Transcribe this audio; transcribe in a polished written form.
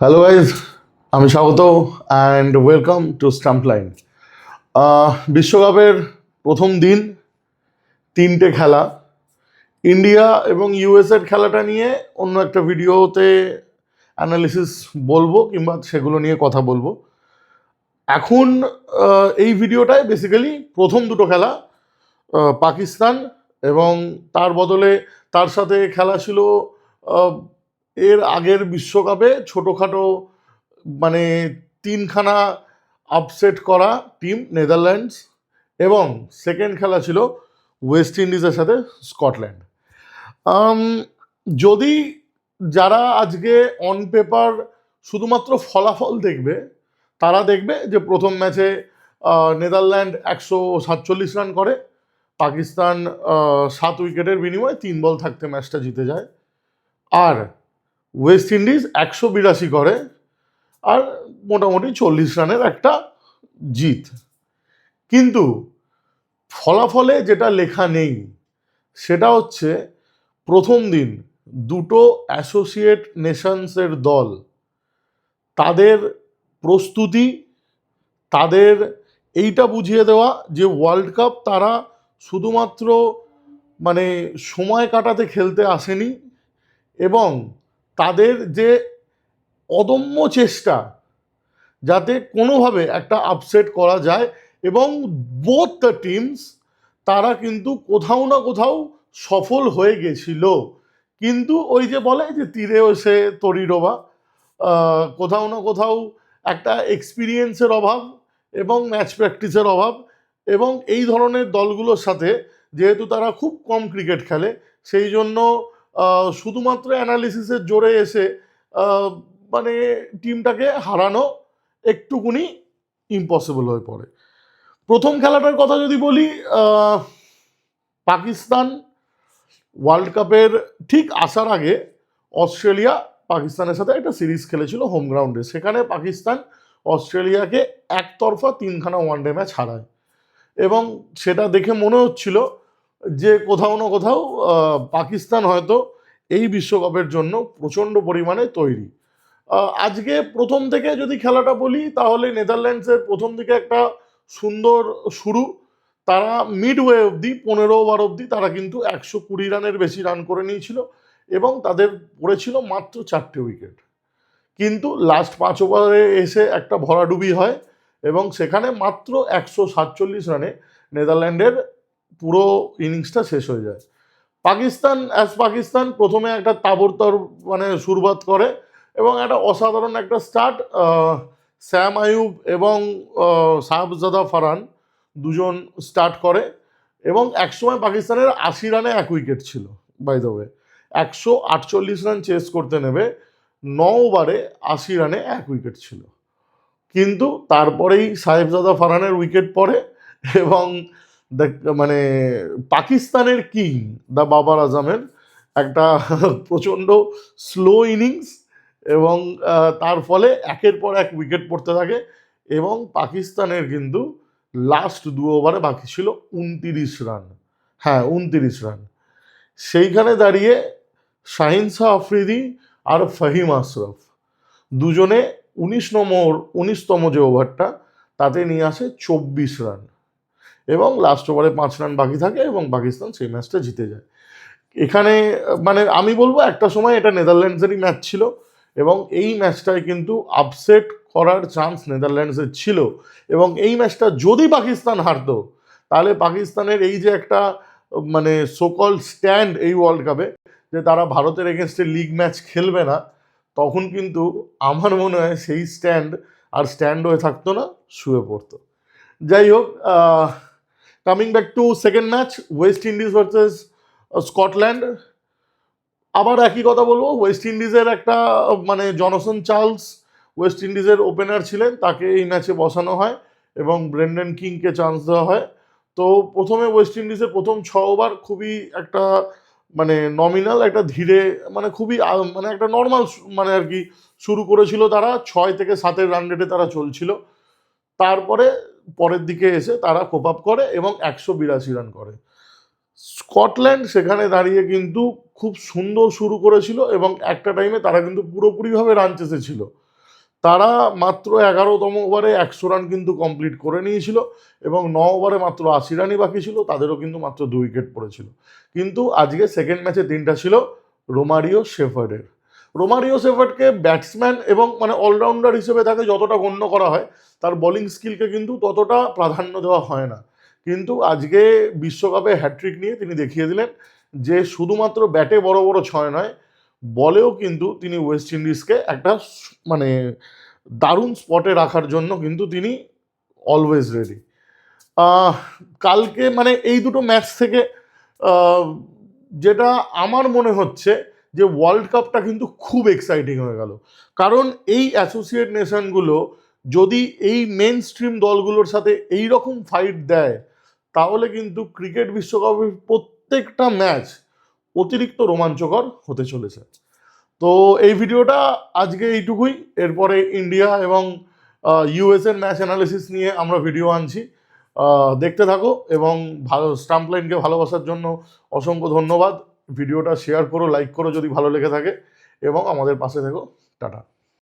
Hello guys, আমি Swagata and welcome to stump line. বিশ্বকাপের প্রথম দিন, তিনটে খেলা, ইন্ডিয়া এবং ইউএসের খেলাটা নিয়ে অন্য একটা ভিডিওতে অ্যানালিসিস বলবো কিংবা সেগুলো নিয়ে কথা বলবো। এখন এই ভিডিওটায় বেসিক্যালি প্রথম দুটো খেলা, পাকিস্তান এবং তার বদলে তার সাথে খেলা ছিল আহ, এর আগের বিশ্বকাপে ছোটোখাটো, মানে তিনখানা আপসেট করা টিম নেদারল্যান্ডস, এবং সেকেন্ড খেলা ছিল ওয়েস্ট ইন্ডিজের সাথে স্কটল্যান্ড। আম, যদি যারা আজকে অন পেপার শুধুমাত্র ফলাফল দেখবে, তারা দেখবে যে প্রথম ম্যাচে নেদারল্যান্ড 147 রান করে, পাকিস্তান 7 উইকেটের বিনিময়ে 3 বল থাকতে ম্যাচটা জিতে যায়, আর ওয়েস্ট ইন্ডিজ 182 করে, আর মোটামুটি 40 রানের একটা জিত। কিন্তু ফলাফলে যেটা লেখা নেই সেটা হচ্ছে প্রথম দিন দুটো অ্যাসোসিয়েট নেশনসের দল, তাদের প্রস্তুতি, তাদের এইটা বুঝিয়ে দেওয়া যে ওয়ার্ল্ড কাপ তারা শুধুমাত্র মানে সময় কাটাতে খেলতে আসেনি, এবং তাদের যে অদম্য চেষ্টা যাতে কোনোভাবে একটা আপসেট করা যায়, এবং বোথ দ্য টিমস তারা কিন্তু কোথাও না কোথাও সফল হয়ে গেছিল। কিন্তু ওই যে বলে যে তীরে এসে তরি ডোবা, কোথাও না কোথাও একটা এক্সপিরিয়েন্সের অভাব এবং ম্যাচ প্র্যাকটিসের অভাব, এবং এই ধরনের দলগুলোর সাথে যেহেতু তারা খুব কম ক্রিকেট খেলে, সেই জন্য শুধুমাত্র অ্যানালিসিসের জোরে এসে আহ, মানে টিমটাকে হারানো একটুকুনি ইম্পসিবল হয়ে পড়ে। প্রথম খেলাটার কথা যদি বলি, পাকিস্তান ওয়ার্ল্ড কাপের ঠিক আসার আগে অস্ট্রেলিয়া পাকিস্তানের সাথে একটা সিরিজ খেলেছিল হোম গ্রাউন্ডে। সেখানে পাকিস্তান অস্ট্রেলিয়াকে একতরফা 3খানা ওয়ানডে ম্যাচ হারায়, এবং সেটা দেখে মনে হচ্ছিল যে কোথাও না কোথাও পাকিস্তান হয়তো এই বিশ্বকাপের জন্য প্রচণ্ড পরিমাণে তৈরি। আজকে প্রথম থেকে যদি খেলাটা বলি, তাহলে নেদারল্যান্ডসের প্রথম দিকে একটা সুন্দর শুরু। তারা মিডওয়ে অবধি 15 ওভার অবধি তারা কিন্তু 120 রানের বেশি রান করে নিয়েছিল, এবং তাদের পড়েছিল মাত্র 4টে উইকেট। কিন্তু লাস্ট 5 ওভারে এসে একটা ভরাডুবি হয়, এবং সেখানে মাত্র 147 রানে নেদারল্যান্ডের পুরো ইনিংসটা শেষ হয়ে যায়। পাকিস্তান পাকিস্তান প্রথমে একটা তাবড়তড় মানে শুরুয়াত করে, এবং একটা অসাধারণ একটা স্টার্ট। স্যাম আয়ুব এবং সাহাবজাদা ফারহান দুজন স্টার্ট করে, এবং একসময় পাকিস্তানের 80 রানে 1 উইকেট ছিল। By the way, 148 run chase করতে নেবে 9 ওভারে 80 রানে 1 উইকেট ছিল। কিন্তু তারপরেই সাহেবজাদা ফারহানের উইকেট পড়ে, এবং মানে পাকিস্তানের কিং দ্য বাবার আজমের একটা প্রচণ্ড স্লো ইনিংস, এবং তার ফলে একের পর এক উইকেট পড়তে থাকে, এবং পাকিস্তানের কিন্তু লাস্ট 2 ওভারে বাকি ছিল 29 রান। হ্যাঁ, 29 রান। সেইখানে দাঁড়িয়ে শাহিন শাহ আফ্রিদি আর ফাহিম আশরফ দুজনে 19তম যে ওভারটা, তাতে নিয়ে আসে 24 রান, এবং লাস্ট ওভারে 5 রান বাকি থাকে, এবং পাকিস্তান সেই ম্যাচটা জিতে যায়। এখানে মানে আমি বলবো একটা সময় এটা নেদারল্যান্ডসেরই ম্যাচ ছিল, এবং এই ম্যাচটায় কিন্তু আপসেট করার চান্স নেদারল্যান্ডসের ছিল, এবং এই ম্যাচটা যদি পাকিস্তান হারতো, তাহলে পাকিস্তানের এই যে একটা মানে সোকল স্ট্যান্ড এই ওয়ার্ল্ড কাপে, যে তারা ভারতের এগেনস্টে লিগ ম্যাচ খেলবে না, তখন কিন্তু আমার মনে হয় সেই স্ট্যান্ড আর স্ট্যান্ড হয়ে থাকতো না, শুয়ে পড়তো। যাই হোক, coming back to second match, West Indies versus Scotland. আবার একই কথা বলবো, ওয়েস্ট ইন্ডিজের একটা মানে জনসন চার্লস ওয়েস্ট ইন্ডিজের ওপেনার ছিলেন, তাকে এই ম্যাচে বসানো হয়, এবং ব্রেন্ডন কিংকে চান্স দেওয়া হয়। তো প্রথমে ওয়েস্ট ইন্ডিজের প্রথম 6 ওভার খুবই একটা মানে নমিনাল একটা ধীরে, মানে খুবই মানে একটা নর্মাল মানে আর কি শুরু করেছিল তারা, 6 থেকে 7-এর রান রেটে তারা চলছিল। তারপরে পরের দিকে এসে তারা কোপ আপ করে এবং 182 রান করে। স্কটল্যান্ড সেখানে দাঁড়িয়ে কিন্তু খুব সুন্দর শুরু করেছিল, এবং একটা টাইমে তারা কিন্তু পুরোপুরিভাবে রান চেসে ছিল। তারা মাত্র 11তম ওভারে 100 রান কিন্তু কমপ্লিট করে নিয়েছিল এবং 9 ওভারে মাত্র 80 রানই বাকি ছিল, তাদেরও কিন্তু মাত্র 2 উইকেট পড়েছিল। কিন্তু আজকে সেকেন্ড ম্যাচে দিনটা ছিল রোমারিও শেফার্ডের। রোমারিও শেফার্ডকে ব্যাটসম্যান এবং মানে অলরাউন্ডার হিসেবে তাকে যতটা গণ্য করা হয়, তার বোলিং স্কিলকে কিন্তু ততটা প্রাধান্য দেওয়া হয় না। কিন্তু আজকে বিশ্বকাপে হ্যাট্রিক নিয়ে তিনি দেখিয়ে দিলেন যে শুধুমাত্র ব্যাটে বড় বড় ছয় নয়, বলেও কিন্তু তিনি ওয়েস্ট ইন্ডিজকে একটা মানে দারুণ স্পটে রাখার জন্য কিন্তু তিনি অলওয়েজ রেডি। কালকে মানে এই দুটো ম্যাচ থেকে আহ, যেটা আমার মনে হচ্ছে যে ওয়ার্ল্ড কাপটা কিন্তু খুব এক্সাইটিং হয়ে গেল। কারণ এই অ্যাসোসিয়েট নেশনগুলো যদি এই মেন স্ট্রিম দলগুলোর সাথে এই রকম ফাইট দেয়, তাহলে কিন্তু ক্রিকেট বিশ্বকাপের প্রত্যেকটা ম্যাচ অতিরিক্ত রোমাঞ্চকর হতে চলেছে। তো এই ভিডিওটা আজকে এইটুকুই। এরপরে ইন্ডিয়া এবং ইউএসএর ম্যাচ অ্যানালিসিস নিয়ে আমরা ভিডিও আনছি, দেখতে থাকো। এবং ভালো স্টাম্প লাইনকে ভালোবাসার জন্য অসংখ্য ধন্যবাদ। ভিডিওটা শেয়ার করো, লাইক করো যদি ভালো লেগে থাকে, এবং আমাদের পাশে থেকো। টাটা।